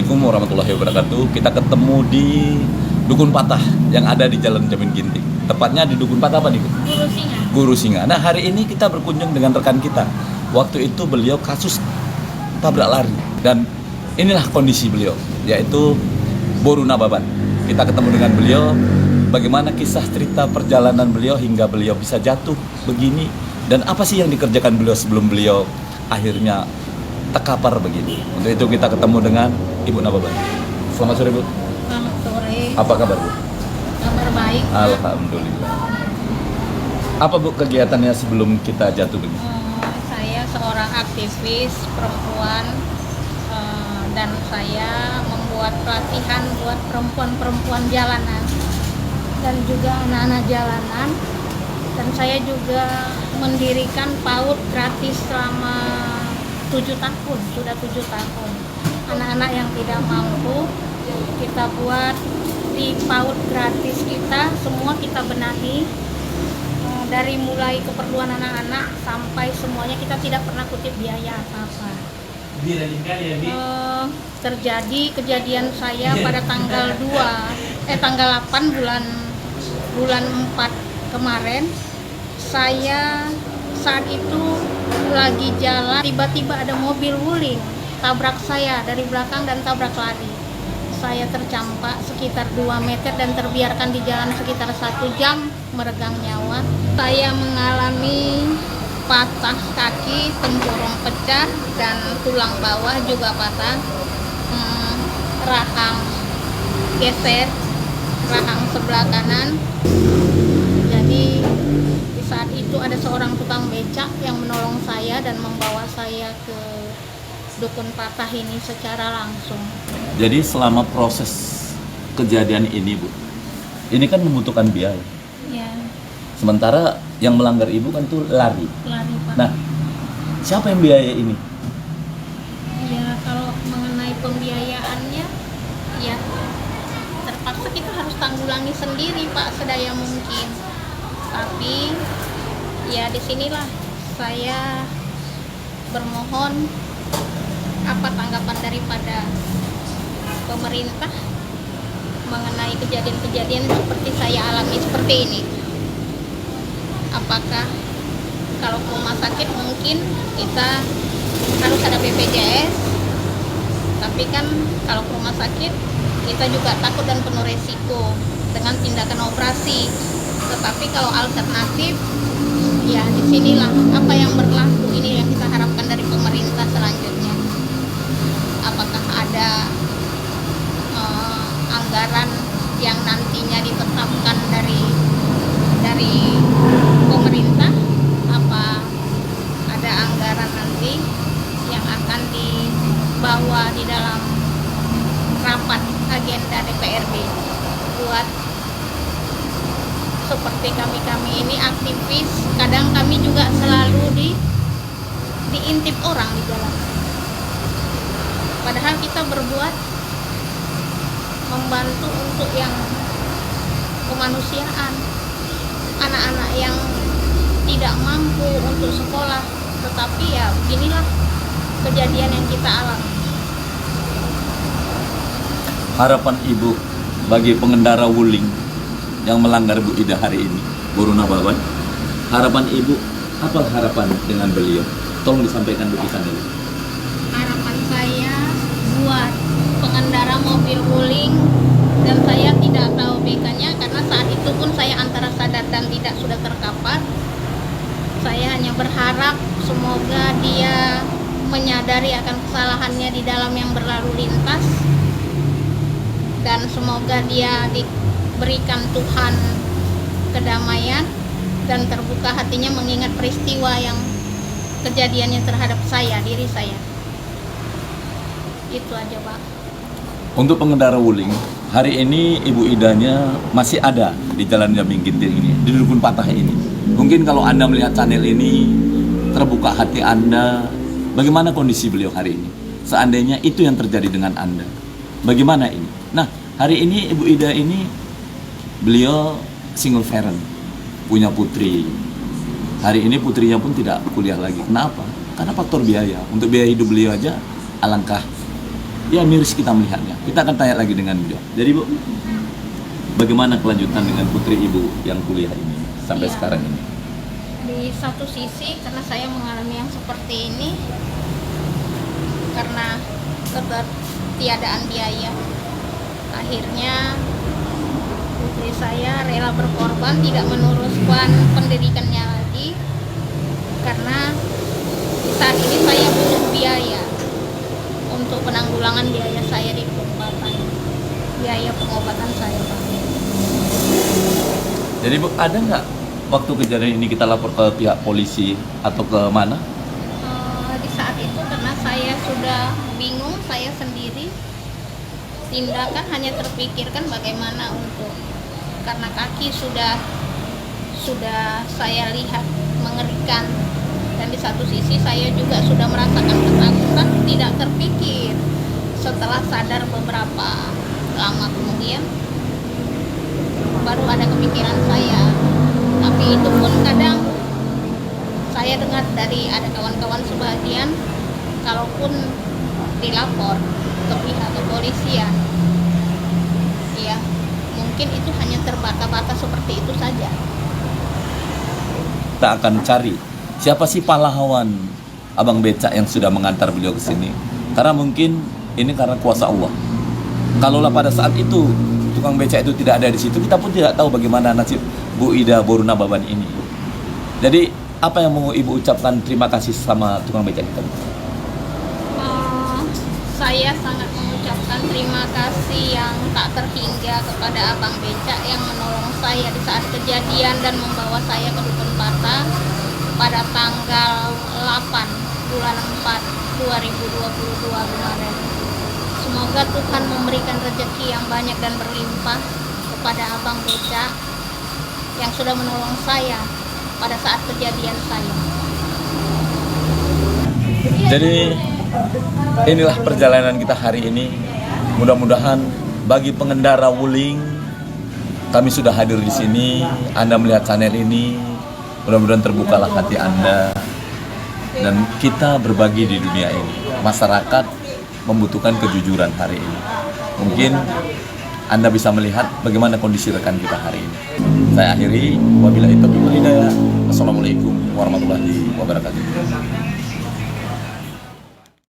Assalamualaikum warahmatullahi wabarakatuh. Kita ketemu di Dukun Patah yang ada di Jalan Jamin Ginting. Tepatnya di Dukun Patah apa nih? Guru Singa. Guru Singa. Nah, hari ini kita berkunjung dengan rekan kita. Waktu itu beliau kasus tabrak lari dan inilah kondisi beliau, yaitu Boru Nababan. Kita ketemu dengan beliau, bagaimana kisah cerita perjalanan beliau hingga beliau bisa jatuh begini dan apa sih yang dikerjakan beliau sebelum beliau akhirnya terkapar begini. Untuk itu kita ketemu dengan Ibu Nababan. Selamat sore, Bu. Selamat sore. Apa kabar, Bu? Kabar baik. Alhamdulillah. Apa, Bu, kegiatannya sebelum kita jatuh begini? Saya seorang aktivis perempuan dan saya membuat pelatihan buat perempuan-perempuan jalanan dan juga anak-anak jalanan. Dan saya juga mendirikan PAUD gratis selama 7 tahun, sudah 7 tahun. Anak-anak yang tidak mampu kita buat di PAUD gratis kita, semua kita benahi dari mulai keperluan anak-anak sampai semuanya, kita tidak pernah kutip biaya apa-apa. Terjadi kejadian saya pada tanggal 8 bulan 4 kemarin. Saya saat itu lagi jalan, tiba-tiba ada mobil wuling tabrak saya dari belakang dan tabrak lari. Saya tercampak sekitar 2 meter dan terbiarkan di jalan sekitar 1 jam, meregang nyawa. Saya mengalami patah kaki, tempurung pecah dan tulang bawah juga patah, rahang geser, rahang sebelah kanan. Jadi di saat itu ada seorang tukang becak yang menolong saya dan membawa saya ke Dukun Patah ini secara langsung. Jadi selama proses kejadian ini, Bu, ini kan membutuhkan biaya. Ya, Sementara yang melanggar Ibu kan tuh lari. lari Pak. Nah, siapa yang biaya ini? Ya, kalau mengenai pembiayaannya, ya terpaksa kita harus tanggulangi sendiri Pak, sedaya mungkin. Tapi ya disinilah saya bermohon apa tanggapan daripada pemerintah mengenai kejadian-kejadian seperti saya alami seperti ini. Apakah kalau ke rumah sakit mungkin kita harus ada BPJS, tapi kan kalau ke rumah sakit kita juga takut dan penuh resiko dengan tindakan operasi. Tetapi kalau alternatif, ya disinilah apa yang berlaku, ini yang kita harapkan dari pemerintah selanjutnya. Apakah ada anggaran yang nantinya ditetapkan dari pemerintah, apa ada anggaran nanti yang akan dibawa di dalam rapat agenda DPRD buat seperti kami ini aktivis. Kadang kami juga selalu diintip orang di jalan, padahal kita berbuat membantu untuk yang kemanusiaan, anak-anak yang tidak mampu untuk sekolah, tetapi ya beginilah kejadian yang kita alami. Harapan Ibu bagi pengendara wuling yang melanggar Bu Ida hari ini, Boru Nababan, harapan Ibu, apa harapan dengan beliau? Tolong disampaikan Bu Isan dulu. Harapan saya buat pengendara mobil wuling, dan saya tidak tahu BK-nya karena saat itu pun saya antara sadar dan tidak, sudah terkapar. Saya hanya berharap semoga dia menyadari akan kesalahannya di dalam yang berlalu lintas, dan semoga dia diberikan Tuhan kedamaian dan terbuka hatinya mengingat peristiwa yang kejadiannya terhadap saya, diri saya. Itu aja Pak. Untuk pengendara wuling, hari ini Ibu Idanya masih ada di Jalan Jamin Ginting ini, di Dukun Patah ini. Mungkin kalau Anda melihat channel ini, terbuka hati Anda, bagaimana kondisi beliau hari ini? Seandainya itu yang terjadi dengan Anda, bagaimana ini? Nah, hari ini Ibu Ida ini, beliau single parent, punya putri. Hari ini putrinya pun tidak kuliah lagi. Kenapa? Karena faktor biaya. Untuk biaya hidup beliau aja alangkah ya miris kita melihatnya. Kita akan tanya lagi dengan beliau. Jadi Bu, bagaimana kelanjutan dengan putri Ibu yang kuliah ini sampai Iya. sekarang ini? Di satu sisi karena saya mengalami yang seperti ini karena ketertiadaan biaya, akhirnya putri saya rela berkorban tidak meneruskan pendidikannya lagi karena di saat ini saya butuh biaya untuk penanggulangan biaya saya di pengobatan, biaya pengobatan saya Pak. Jadi Bu, ada nggak waktu kejadian ini kita lapor ke pihak polisi atau ke mana? Di saat itu karena saya sudah bingung, saya sendiri tindakan hanya terpikirkan bagaimana untuk, karena kaki sudah saya lihat mengerikan, dan di satu sisi saya juga sudah merasakan ketakutan, tidak terpikir. Setelah sadar beberapa lama kemudian baru ada kepikiran saya, tapi itu pun kadang saya dengar dari ada kawan-kawan sebagian, kalaupun dilapor ke pihak kepolisian, ya mungkin itu hanya terbata-bata seperti itu saja. Kita akan cari siapa sih pahlawan Abang Becak yang sudah mengantar beliau ke sini. Karena mungkin ini karena kuasa Allah. Kalaulah pada saat itu tukang becak itu tidak ada di situ, kita pun tidak tahu bagaimana nasib Bu Ida Borunababan ini. Jadi apa yang mau Ibu ucapkan terima kasih sama tukang becak kita? Saya sangat mengucapkan terima kasih yang tak terhingga kepada Abang Becak yang menolong saya di saat kejadian dan membawa saya ke Dukun Patah pada tanggal 8 bulan 4 2022 kemarin. Semoga Tuhan memberikan rezeki yang banyak dan berlimpah kepada Abang Becak yang sudah menolong saya pada saat kejadian saya. Jadi inilah perjalanan kita hari ini. Mudah-mudahan bagi pengendara wuling, kami sudah hadir di sini. Anda melihat channel ini, mudah-mudahan terbukalah hati Anda dan kita berbagi di dunia ini. Masyarakat membutuhkan kejujuran hari ini. Mungkin Anda bisa melihat bagaimana kondisi rekan kita hari ini. Saya akhiri, wabillahi taufiq wal hidayah. Assalamualaikum warahmatullahi wabarakatuh.